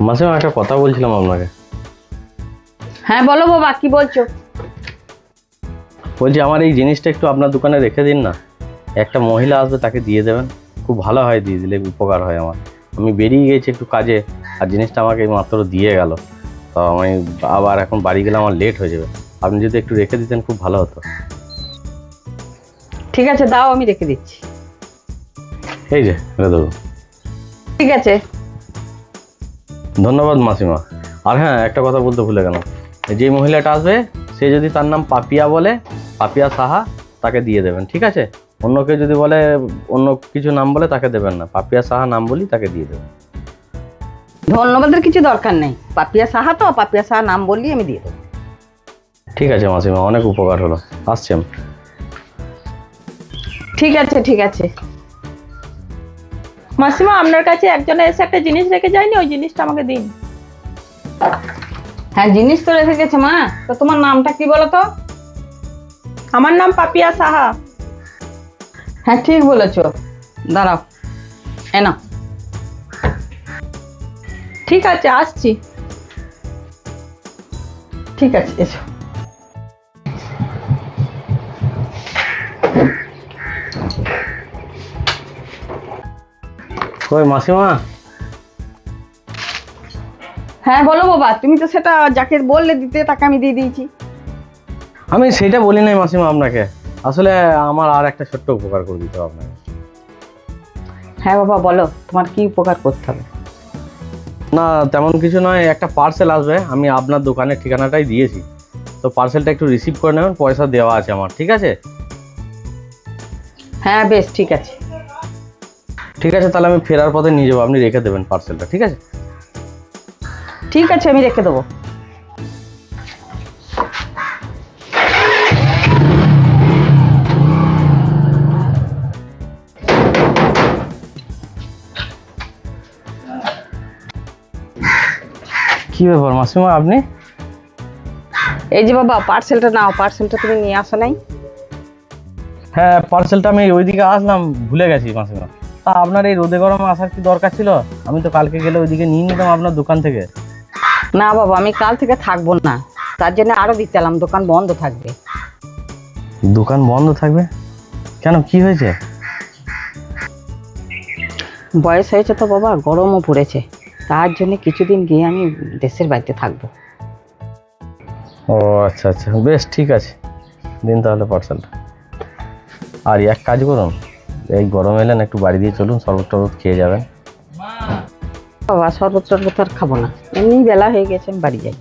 মাসিমা একটা কথা বলছিলাম আপনাকে। হ্যাঁ বলো বাবা, কি বলছো? বলছি আমার এই জিনিসটা একটু আপনার দোকানে রেখে দিন না। একটা মহিলা আসবে, তাকে দিয়ে দেবেন, খুব ভালো হয়, দিয়ে দিলে উপকার হয় আমার। আমি বেরিয়ে গেছি একটু কাজে, আর জিনিসটা আমাকে মাত্র দিয়ে গেল, তো আমি আবার এখন বাড়ি গেলে আমার লেট হয়ে যাবে। আপনি যদি একটু রেখে দিতেন খুব ভালো হতো। ঠিক আছে, দাও, আমি রেখে দিচ্ছি। এই যে রেখে দেবো। ঠিক আছে। ধন্যবাদ মাসিমা। আর হ্যাঁ, একটা কথা বলতে ভুলে গেলাম, যে মহিলাটা আসবে সে যদি তার নাম পাপিয়া বলে, পাপিয়া সাহা, তাকে দিয়ে দেবেন, ঠিক আছে? অন্য কেউ যদি বলে, অন্য কিছু নাম বলে, তাকে দেবেন না। পাপিয়া সাহা নাম বলি, তাকে দিয়ে দেবেন। ধন্যবাদের কিছু দরকার নেই, পাপিয়া সাহা তো, পাপিয়া সাহা নাম বললি আমি দিয়ে দেবো। ঠিক আছে মাসিমা, অনেক উপকার হলো। আসছি আমি। ঠিক আছে, ঠিক আছে। মাসিমা, আপনার কাছে একজনে এসে একটা জিনিস রেখে যায়নি, ওই জিনিসটা আমাকে দিন। হ্যাঁ, জিনিস তো রেখে গেছে মা। তো তোমার নামটা কি বলো তো? আমার নাম পাপিয়া সাহা। হ্যাঁ ঠিক বলেছো, দাঁড়াও, নাও। ঠিক আছে, আসছি। ঠিক আছে, এসো। কই মাসিমা? হ্যাঁ বলো বাবা, তুমি তো সেটা যাকে বললে দিতে তাকে আমি দিয়ে দিয়েছি। আমি সেটা বলি নাই মাসিমা আপনাকে, আসলে আমার আর একটা ছোট্ট উপকার করে দিতে হবে আপনাকে। হ্যাঁ বাবা বলো, তোমার কি উপকার করতে হবে? না তেমন কিছু নয়, একটা পার্সেল আসবে, আমি আপনার দোকানের ঠিকানাটাই দিয়েছি, তো পার্সেলটা একটু রিসিভ করে নেবেন, পয়সা দেওয়া আছে আমার, ঠিক আছে? হ্যাঁ বেশ, ঠিক আছে। ঠিক আছে, তাহলে আমি ফেরার পথে নিয়ে যাবো, আপনি রেখে দেবেন পার্সেলটা, ঠিক আছে? ঠিক আছে, আমি রেখে দেবো। কি ব্যাপার মাসিমা আপনি? এই যে বাবা, পার্সেলটা নাও। পার্সেলটা তুমি নিয়ে আসো নাই? হ্যাঁ, পার্সেলটা আমি ওইদিকে আসলাম, ভুলে গেছি মাসিমা। তা আপনার এই রোদে গরমে আসার কি দরকার ছিল? আমি তো কালকে গেলে ওইদিকে নিয়ে নিতাম আপনার দোকান থেকে। না বাবা, আমি কাল থেকে থাকবো না, তার জন্য আরো দিতে এলাম, দোকান বন্ধ থাকবে। দোকান বন্ধ থাকবে কেন, কি হয়েছে? বয়স হয়েছে তো বাবা, গরমও পড়েছে, তার জন্য কিছুদিন গিয়ে আমি দেশের বাড়িতে থাকবো। ও আচ্ছা আচ্ছা, বেশ ঠিক আছে, দিন তাহলে পার্সেলটা। আর এক কাজ করুন, এই গরম এলেন, একটু বাড়ি দিয়ে চলুন, শরবত টরবত খেয়ে যাবেন। বাবা শরবত টরবত আর খাবো না, এমনি বেলা হয়ে গেছে, আমি বাড়ি যাই।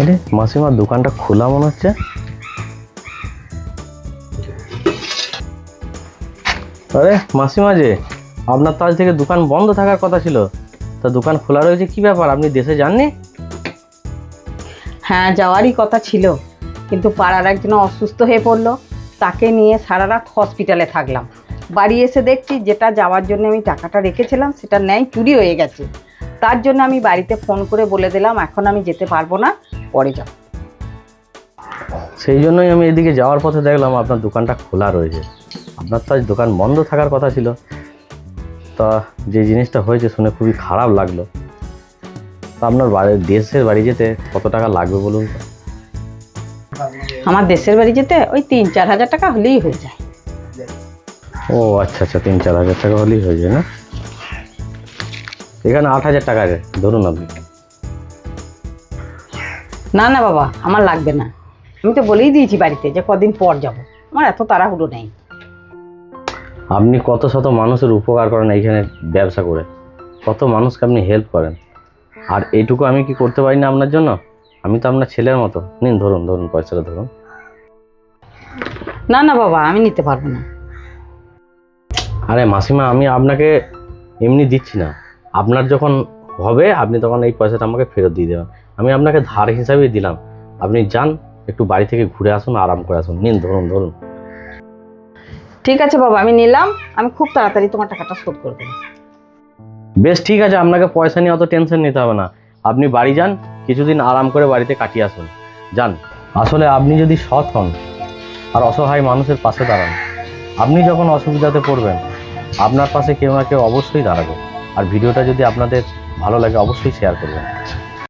আরে মাসিমার দোকানটা খোলা মনে হচ্ছে। আরে মাসিমা যে, আপনার তো আজ থেকে দোকান বন্ধ থাকার কথা ছিল, তা দোকান খোলা রয়েছে, কি ব্যাপার, আপনি দেশে যাননি? হ্যাঁ যাওয়ারই কথা ছিল, কিন্তু পাড়ার একজন অসুস্থ হয়ে পড়লো, তাকে নিয়ে সারা রাত হসপিটালে থাকলাম। বাড়ি এসে দেখছি যেটা যাওয়ার জন্য আমি টাকাটা রেখেছিলাম সেটা নেই, চুরি হয়ে গেছে। তার জন্য আমি বাড়িতে ফোন করে বলে দিলাম এখন আমি যেতে পারবো না, পরে যাব। সেই জন্যই আমি এদিকে যাওয়ার পথে দেখলাম আপনার দোকানটা খোলা রয়েছে। আপনার তো আজ দোকান বন্ধ থাকার কথা ছিল। তা যে জিনিসটা হয়েছে শুনে খুবই খারাপ লাগলো। তা আপনার দেশের বাড়ি যেতে কত টাকা লাগবে বলুন তো? আমার দেশের বাড়ি যেতে ওই 3-4 হাজার টাকা হলেই হয়ে যায়। ও আচ্ছা আচ্ছা, 3-4 হাজার টাকা হলেই হয়ে যায় না? এখানে 8,000 টাকা আছে, ধরুন আপনি। না না বাবা, আমার লাগবে না, আমি তো বলেই দিয়েছি বাড়িতে যে কদিন পর যাব, আমার এত তাড়াহুড়ো নেই। আপনি কত শত মানুষের উপকার করেন এইখানে ব্যবসা করে, কত মানুষকে আপনি হেল্প করেন, আর এইটুকু আমি কি করতে পারি না আপনার জন্য? আমি তো আপনার ছেলের মতো। নিন, ধরুন ধরুন, পয়সাটা ধরুন। না না বাবা, আমি নিতে পারবো না। আরে মাসিমা, আমি আপনাকে এমনি দিচ্ছি না, আপনার যখন হবে আপনি তখন এই পয়সাটা আমাকে ফেরত দিয়ে দেবেন। আমি আপনাকে ধার হিসাবেই দিলাম। আপনি যান, একটু বাড়ি থেকে ঘুরে আসুন, আরাম করে আসুন। নিন, ধরুন ধরুন। ঠিক আছে বাবা, আমি নিলাম, আমি খুব তাড়াতাড়ি তোমার টাকাটা শোধ করে দেবো। বেশ ঠিক আছে, আপনাকে পয়সা নিয়ে অত টেনশন নিতে হবে না। আপনি বাড়ি যান, কিছুদিন আরাম করে বাড়িতে কাটিয়ে আসুন। যান। আসলে আপনি যদি সৎ হন আর অসহায় মানুষের পাশে দাঁড়ান, আপনি যখন অসুবিধাতে পড়বেন আপনার পাশে কেউ না কেউ অবশ্যই দাঁড়াবে। আর ভিডিওটা যদি আপনাদের ভালো লাগে অবশ্যই শেয়ার করবেন।